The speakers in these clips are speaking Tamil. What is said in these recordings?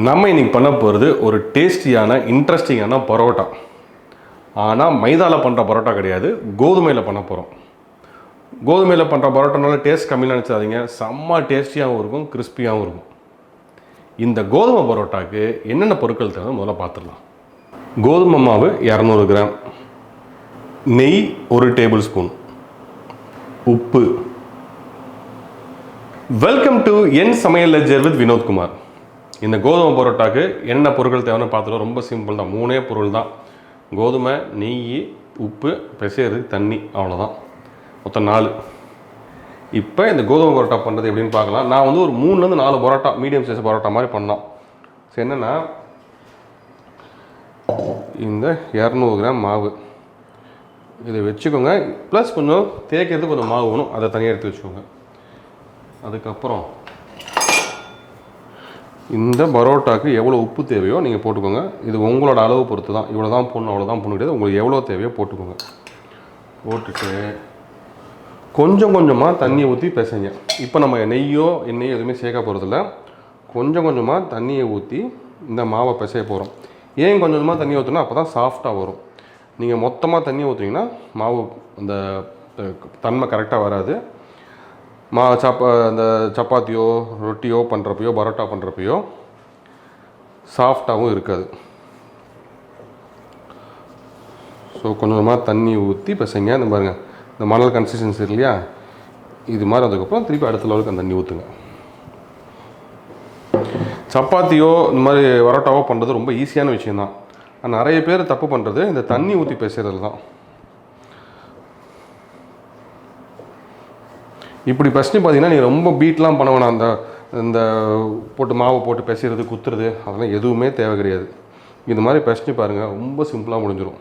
நம்ம இன்னைக்கு பண்ண போகிறது ஒரு டேஸ்டியான இன்ட்ரெஸ்டிங்கான பரோட்டா. ஆனால் மைதாவில் பண்ணுற பரோட்டா கிடையாது, கோதுமையில் பண்ண போகிறோம். கோதுமையில் பண்ணுற பரோட்டானால டேஸ்ட் கம்மியாக நினச்சாதீங்க, செம்ம டேஸ்டியாகவும் இருக்கும், கிறிஸ்பியாகவும் இருக்கும். இந்த கோதுமை பரோட்டாவுக்கு என்னென்ன பொருட்கள் தேவை முதல்ல பார்த்துடலாம். கோதுமை மாவு 200 கிராம், நெய் 1 டேபிள் ஸ்பூன், உப்பு. வெல்கம் டு என் சமையல் லெஜர் வித் வினோத்குமார். இந்த கோதுமை பரோட்டாக்கு என்ன பொருட்கள் தேவைன்னு பார்த்துட்டோம். ரொம்ப சிம்பிள் தான், 3 பொருள் தான். கோதுமை, நெய், உப்பு, பிசைறதுக்கு தண்ணி, அவ்வளோதான். மொத்தம் 4. இப்போ இந்த கோதுமை பரோட்டா பண்ணுறது எப்படின்னு பார்க்கலாம். நான் வந்து ஒரு 3லேருந்து 4 பரோட்டா, மீடியம் சைஸ் பரோட்டா மாதிரி பண்ணலாம். சரி, என்னென்னா இந்த 200 கிராம் மாவு இதை வச்சுக்கோங்க. ப்ளஸ் கொஞ்சம் தேய்க்கிறதுக்கு கொஞ்சம் மாவு வேணும், அதை தனியாக எடுத்து வச்சுக்கோங்க. அதுக்கப்புறம் இந்த பரோட்டாவுக்கு எவ்வளோ உப்பு தேவையோ நீங்கள் போட்டுக்கோங்க. இது உங்களோட அளவு பொறுத்து தான், இவ்வளோ தான் போடணும் அவ்வளோ தான் போடணும் கிடையாது. உங்களுக்கு எவ்வளோ தேவையோ போட்டுக்கோங்க. போட்டுட்டு கொஞ்சம் கொஞ்சமாக தண்ணியை ஊற்றி பிசைங்க. இப்போ நம்ம நெய்யோ எண்ணெயோ எதுவுமே சேர்க்க போகிறதில்ல. கொஞ்சம் கொஞ்சமாக தண்ணியை ஊற்றி இந்த மாவை பிசைய போகிறோம். ஏன் கொஞ்சம் கொஞ்சமாக தண்ணி ஊற்றினா அப்போ தான் சாஃப்டாக வரும். நீங்கள் மொத்தமாக தண்ணி ஊற்றிங்கன்னா மாவு அந்த தன்மை கரெக்டாக வராது. அந்த சப்பாத்தியோ ரொட்டியோ பண்ணுறப்பையோ பரோட்டா பண்ணுறப்பையோ சாஃப்டாகவும் இருக்காது. ஸோ கொஞ்சமாக தண்ணி ஊற்றி பிசைங்க. இந்த பாருங்கள், இந்த மணல் கன்சிஸ்டன்சி இல்லையா, இது மாதிரி. அதுக்கப்புறம் திருப்பி அடுத்த லெவலுக்கு அந்த தண்ணி ஊற்றுங்க. சப்பாத்தியோ இந்த மாதிரி பரோட்டாவோ பண்ணுறது ரொம்ப ஈஸியான விஷயந்தான். நிறைய பேர் தப்பு பண்ணுறது இந்த தண்ணி ஊற்றி பிசைறது தான். இப்படி பிசைஞ்சு பார்த்தீங்கன்னா நீங்கள் ரொம்ப பீட்லாம் பண்ண வேணாம். இந்த போட்டு மாவை போட்டு பிசைறது, குத்துறது, அதெல்லாம் எதுவுமே தேவை கிடையாது. இது மாதிரி பிசைஞ்சு பாருங்கள், ரொம்ப சிம்பிளாக முடிஞ்சிடும்.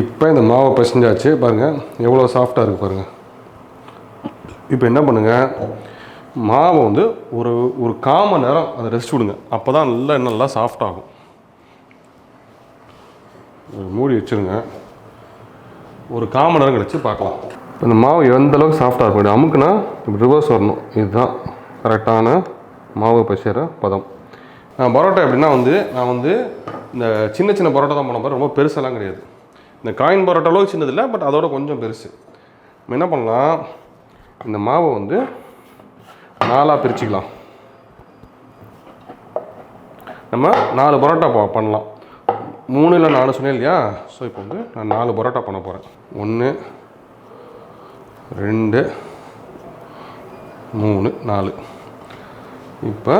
இப்போ இந்த மாவை பிசைஞ்சாச்சு, பாருங்கள் எவ்வளோ சாஃப்டாக இருக்குது பாருங்கள். இப்போ என்ன பண்ணுங்கள், மாவை வந்து ஒரு 1/4 மணி நேரம் அதை ரெஸ்ட் விடுங்க. அப்போ தான் நல்லா சாஃப்டாகும். மூடி வச்சுருங்க. ஒரு 1/4 மணி நேரம் கழிச்சு பார்க்கலாம். இந்த மாவு எந்த அளவுக்கு சாஃப்டாக இருக்கும், அமுக்குனா இப்படி ரிவர்ஸ் வரணும். இதுதான் கரெக்டான மாவு பிசைகிற பதம். பரோட்டா எப்படின்னா நான் இந்த சின்ன சின்ன பரோட்டா தான் பண்ண போகிறேன். ரொம்ப பெருசெல்லாம் கிடையாது. இந்த காயின் பரோட்டா அளவுக்கு சின்னதில்லை, பட் அதோட கொஞ்சம் பெருசு. நம்ம என்ன பண்ணலாம், இந்த மாவை 4ஆக பிரிச்சுக்கலாம். நம்ம 4 பரோட்டா பண்ணலாம். 3 இல்லை 4 சொன்னேன் இல்லையா. ஸோ இப்போ நான் 4 பரோட்டா பண்ண போகிறேன். 1 2 3 4. இப்போ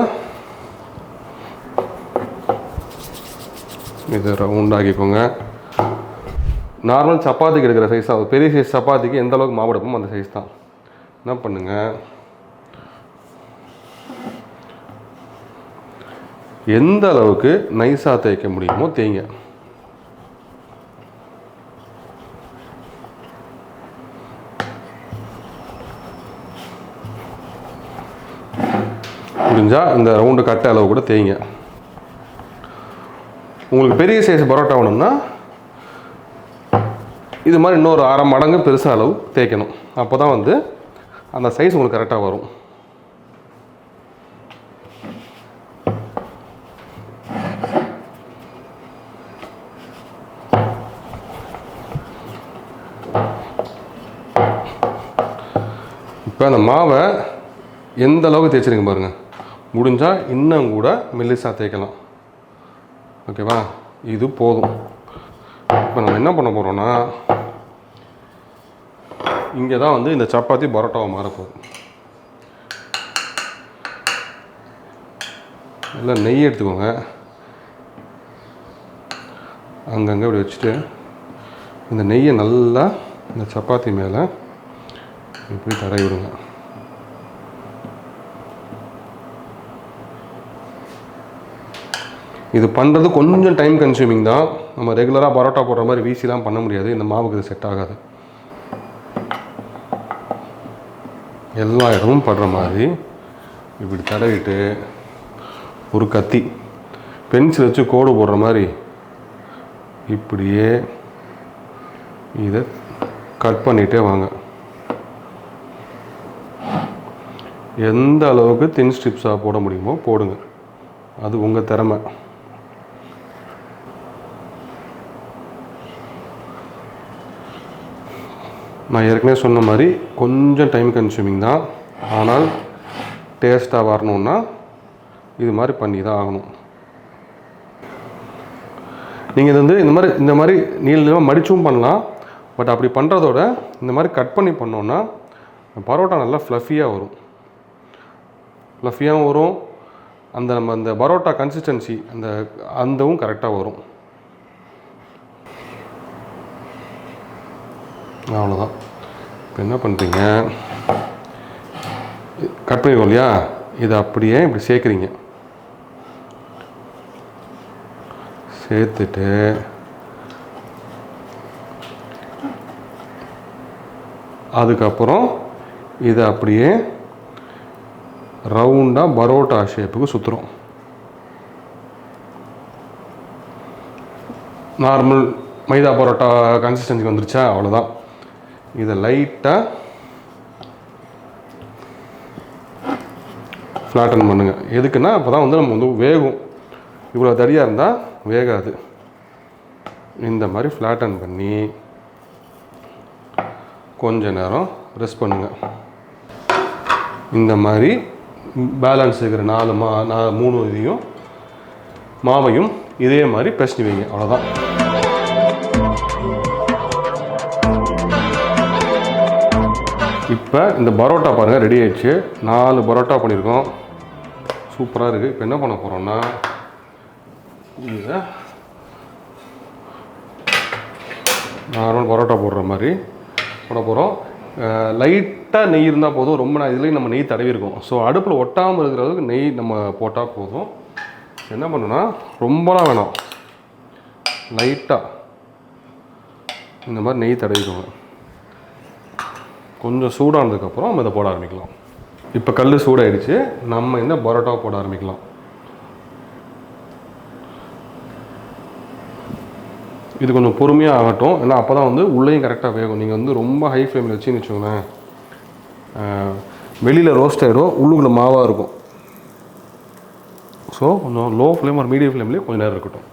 இதை ரவுண்டாக்கிக்கோங்க. நார்மல் சப்பாத்திக்கு எடுக்கிற சைஸ் தான். பெரிய சைஸ் சப்பாத்திக்கு எந்த அளவுக்கு மாவு எடுப்போமோ அந்த சைஸ் தான். என்ன பண்ணுங்கள், எந்த அளவுக்கு நைஸாக தேய்க்க முடியுமோ தேய்ங்க. முடிஞ்சால் இந்த ரவுண்டு கட்டை அளவு கூட தேய்ங்க. உங்களுக்கு பெரிய சைஸ் பரோட்டா வேணும்னா இது மாதிரி இன்னொரு 1/2 மடங்கு பெருசாக அளவு தேய்க்கணும். அப்போ தான் அந்த சைஸ் உங்களுக்கு கரெக்டாக வரும். இப்போ அந்த மாவை எந்த அளவுக்கு தேய்ச்சிருங்க பாருங்கள். முடிஞ்சால் இன்னும் கூட மெல்லிசாக தேய்க்கலாம். ஓகேவா, இது போதும். இப்போ நம்ம என்ன பண்ண போகிறோன்னா, இங்கே தான் இந்த சப்பாத்தி பரோட்டாவை மாறப்போகுது. நல்லா நெய் எடுத்துக்கோங்க. அங்கங்கே இப்படி வச்சுட்டு இந்த நெய்யை நல்லா இந்த சப்பாத்தி மேலே இப்படி தடவி விடுங்க. இது பண்ணுறது கொஞ்சம் டைம் கன்சியூமிங் தான். நம்ம ரெகுலராக பரோட்டா போடுற மாதிரி வீசிலாம் பண்ண முடியாது. இந்த மாவுக்கு இது செட் ஆகாது. எல்லா இடமும் படுற மாதிரி இப்படி தடவிட்டு ஒரு கத்தி, பென்சில் வச்சு கோடு போடுற மாதிரி இப்படியே இதை கட் பண்ணிகிட்டே வாங்க. எந்த அளவுக்கு தின் ஸ்ட்ரிப்ஸாக போட முடியுமோ போடுங்க. அது உங்கள் திறமை. நான் ஏற்கனவே சொன்ன மாதிரி கொஞ்சம் டைம் கன்சூமிங் தான். ஆனால் டேஸ்ட்டாக வரணுன்னா இது மாதிரி பண்ணி தான் ஆகணும். நீங்கள் இது வந்து இந்த மாதிரி நீளமாக மடிச்சும் பண்ணலாம். பட் அப்படி பண்ணுறதோட இந்த மாதிரி கட் பண்ணி பண்ணோன்னா பரோட்டா நல்லா ஃப்ளஃபியாக வரும். ஃப்ளஃபியாகவும் வரும். நம்ம அந்த பரோட்டா கன்சிஸ்டன்சி அந்தவும் கரெக்டாக வரும். அவ்வளோதான். இப்போ என்ன பண்ணுறீங்க, கட் பண்ணிடுவோம் இல்லையா, இதை அப்படியே இப்படி சேர்க்குறீங்க. சேர்த்துட்டு அதுக்கப்புறம் இதை அப்படியே ரவுண்டாக பரோட்டா ஷேப்புக்கு சுற்றுறோம். நார்மல் மைதா பரோட்டா கன்சிஸ்டன்சிக்கு வந்துருச்சா, அவ்வளோதான். இதை லைட்டாக ஃப்ளாட்டன் பண்ணுங்கள். எதுக்குன்னா அப்போ தான் வந்து நம்ம வந்து வேகும். இவ்வளோ தடியாக இருந்தால் வேகாது. இந்த மாதிரி ஃப்ளாட்டன் பண்ணி கொஞ்ச நேரம் ரெஸ்ட் பண்ணுங்கள். இந்த மாதிரி பேலன்ஸ் இருக்கிற 3 இதையும் மாவையும் இதே மாதிரி பிரச்சனை வைங்க. அவ்வளோதான். இப்போ இந்த பரோட்டா பாருங்கள் ரெடி ஆயிடுச்சு. 4 பரோட்டா பண்ணியிருக்கோம். சூப்பராக இருக்குது. இப்போ என்ன பண்ண போகிறோம்னா இதை நார்மல் பரோட்டா போடுற மாதிரி போட போகிறோம். லைட்டாக நெய் இருந்தால் போதும். ரொம்ப இதுலேயும் நம்ம நெய் தடவி இருக்கோம். ஸோ அடுப்பில் ஒட்டாமல் இருக்கிறதுக்கு நெய் நம்ம போட்டால் போதும். என்ன பண்ணுன்னா ரொம்பலாம் வேணாம், லைட்டாக இந்த மாதிரி நெய் தடவிக்கோங்க. கொஞ்சம் சூடானதுக்கப்புறம் நம்ம இதை போட ஆரம்பிக்கலாம். இப்போ கல் சூடாகிடுச்சு. நம்ம இந்த பரோட்டா போட ஆரம்பிக்கலாம். இது கொஞ்சம் பொறுமையாக ஆகட்டும். ஏன்னா அப்போ தான் வந்து உள்ளேயும் கரெக்டாக வேகும். நீங்கள் வந்து ரொம்ப ஹை ஃப்ளேமில் வச்சுன்னு வச்சுக்கோங்களேன், வெளியில் ரோஸ்ட் ஆகிடும், உள்ளுக்குள்ள மாவாக இருக்கும். ஸோ கொஞ்சம் லோ ஃப்ளேம் ஒரு மீடியம் ஃப்ளேம்லேயே கொஞ்சம் நேரம் இருக்கட்டும்.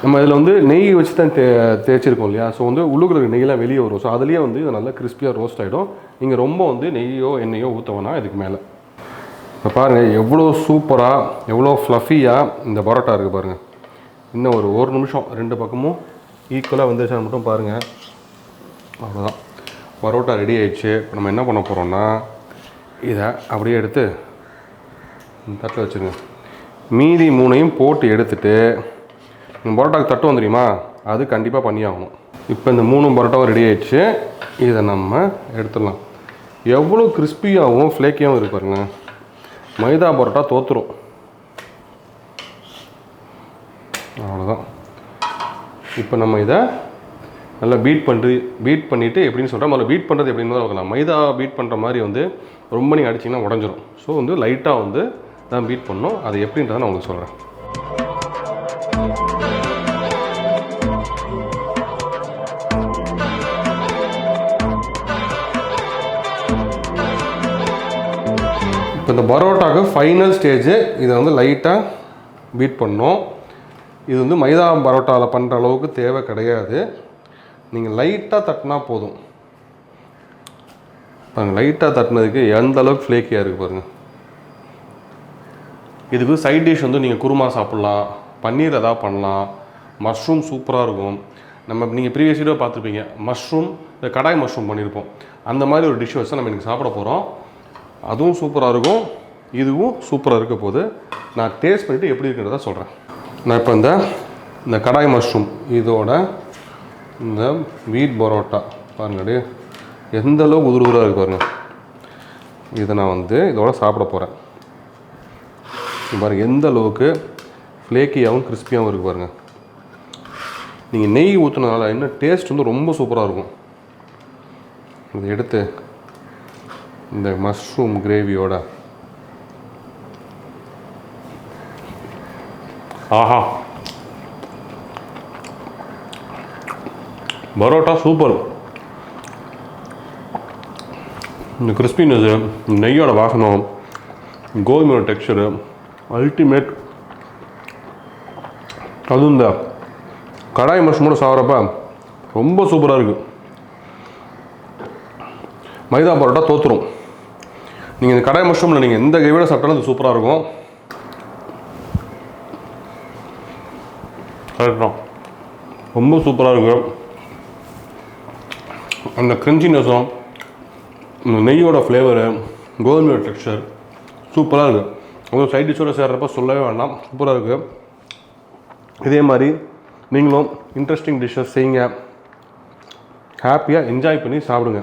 நம்ம இதில் வந்து நெய் வச்சு தான் தேய்ச்சிருக்கோம் இல்லையா. ஸோ வந்து உள்ளுக்குள்ள நெய்யெல்லாம் வெளியே வரும். ஸோ அதுலேயே வந்து இது நல்லா கிறிஸ்பியாக ரோஸ்ட் ஆகிடும். நீங்கள் ரொம்ப வந்து நெய்யோ எண்ணெயோ ஊற்றவோன்னா இதுக்கு மேலே. இப்போ பாருங்கள் எவ்வளோ சூப்பராக எவ்வளோ ஃப்ளஃபியாக இந்த பரோட்டா இருக்குது பாருங்கள். இன்னும் ஒரு 1 நிமிஷம் 2 பக்கமும் ஈக்குவலாக வந்துருச்சான்னு மட்டும் பாருங்கள். அவ்வளோதான், பரோட்டா ரெடி ஆயிடுச்சு. இப்போ நம்ம என்ன பண்ண போகிறோம்னா இதை அப்படியே எடுத்து தட்டில் வச்சுருங்க. மீதி 3ஐயும் போட்டு எடுத்துகிட்டு பரோட்டாவுக்கு தட்டு வந்துடுமா, அது கண்டிப்பாக பண்ணி ஆகணும். இப்போ இந்த 3 பரோட்டாவும் ரெடி ஆயிடுச்சு. இதை நம்ம எடுத்துடலாம். எவ்வளோ கிறிஸ்பியாகவும் ஃப்ளேக்கியாகவும் இருக்கு பாருங்க. மைதா பரோட்டா தோற்றுரும். அவ்வளோதான். இப்போ நம்ம இதை நல்லா பீட் பண்ணிவிட்டு எப்படின்னு சொல்கிறேன். முதல்ல பீட் பண்ணுறது எப்படின்னு பார்க்கலாம். மைதா பீட் பண்ணுற மாதிரி வந்து ரொம்ப நீங்கள் அடிச்சிங்கன்னா உடஞ்சிரும். ஸோ வந்து லைட்டாக வந்து தான் பீட் பண்ணணும். அது எப்படின்றத நான் உங்களுக்கு சொல்கிறேன். இப்போ இந்த பரோட்டாவுக்கு ஃபைனல் ஸ்டேஜு இதை வந்து லைட்டாக பீட் பண்ணோம். இது வந்து மைதா பரோட்டாவில் பண்ணுற அளவுக்கு தேவை கிடையாது. நீங்கள் லைட்டாக தட்டினா போதும். பாருங்கள், லைட்டாக தட்டினதுக்கு எந்த அளவுக்கு ஃப்ளேக்கியாக இருக்குது பாருங்கள். இதுக்கு சைட் டிஷ் வந்து நீங்கள் குருமா சாப்பிட்லாம், பன்னீர் எதாவது பண்ணலாம், மஷ்ரூம் சூப்பராக இருக்கும். நீங்கள் ப்ரீவியஸ் வீடியோ பார்த்துருப்பீங்க, மஷ்ரூம் இந்த கடாய் மஷ்ரூம் பண்ணியிருப்போம். அந்த மாதிரி ஒரு டிஷ் வச்சு நம்ம இன்றைக்கி சாப்பிட போகிறோம். அதுவும் சூப்பராக இருக்கும், இதுவும் சூப்பராக இருக்க போது. நான் டேஸ்ட் பண்ணிவிட்டு எப்படி இருக்குன்றத சொல்கிறேன். நான் இப்போ இந்த கடாய் மஷ்ரூம் இதோட இந்த வீட் பரோட்டா பாருங்கடி எந்த அளவுக்கு உதுருவராக இருக்குது பாருங்கள். இதை நான் வந்து இதோட சாப்பிட போகிறேன். பாருங்கள் எந்த அளவுக்கு ஃப்ளேக்கியாகவும் கிறிஸ்பியாகவும் இருக்குது பாருங்கள். நீங்கள் நெய் ஊற்றுனதால இன்னும் டேஸ்ட் வந்து ரொம்ப சூப்பராக இருக்கும். இதை எடுத்து இந்த மஷ்ரூம் கிரேவியோட ஆஹா, பரோட்டா சூப்பர். இந்த கிறிஸ்பினஸ்ஸு, நெய்யோட வாசனம், கோதுமையோட டெக்ஸ்சரு, அல்டிமேட். அதுவும் இந்த கடாய் மஷ்ரூமோட சாப்பிட்றப்ப ரொம்ப சூப்பராக இருக்குது. மைதா பரோட்டா தோற்றுரும். நீங்கள் இந்த கடாய் மஷ்ரூமில் நீங்கள் எந்த கைவிட சாப்பிட்டாலும் அது சூப்பராக இருக்கும். கரெக்டாக ரொம்ப சூப்பராக இருக்கும். அந்த கிரன்ச்சினஸும் இந்த நெய்யோட ஃப்ளேவரு, கோதுமையோட டெக்ஸ்சர் சூப்பராக இருக்குது. உங்களுக்கு சைட் டிஷ்ஷோடு சேர்றப்ப சொல்லவே வேண்டாம், சூப்பராக இருக்குது. இதே மாதிரி நீங்களும் இன்ட்ரெஸ்டிங் டிஷ்ஷஸ் செய்யுங்க, ஹாப்பியாக என்ஜாய் பண்ணி சாப்பிடுங்க.